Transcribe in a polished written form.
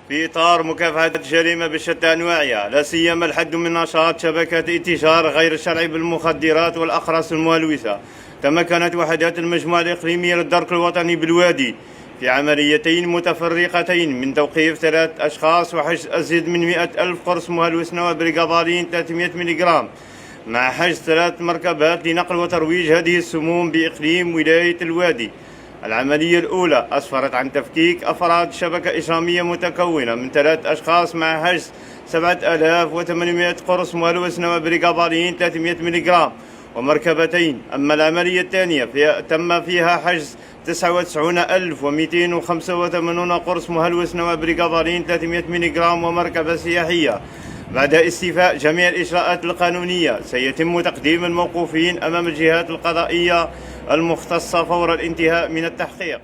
في إطار مكافحة الجريمة بشتى أنواعها، لا سيما الحد من نشاط شبكات التجار غير الشرعي بالمخدرات والأقراص الملوثة، تمكنت وحدات المجموعة الإقليمية للدرك الوطني بالوادي في عمليتين متفرقتين من توقيف 3 أشخاص وحجز أزيد من 100,000 قرص مهلوث نوى بريغابالين 300 ملغ، مع حجز 3 مركبات لنقل وترويج هذه السموم بإقليم ولاية الوادي. العملية الأولى أسفرت عن تفكيك أفراد شبكة إجرامية متكونة من 3 أشخاص مع حجز 7,800 قرص مهلوث نوى بريغابالين 300 ملغ ومركبتين. أما العملية الثانية تم فيها حجز 99,285 قرص مهلوث نوى بريغابالين 300 ملغ ومركبة سياحية. بعد استيفاء جميع الإجراءات القانونية سيتم تقديم الموقوفين أمام الجهات القضائية المختصة فور الانتهاء من التحقيق.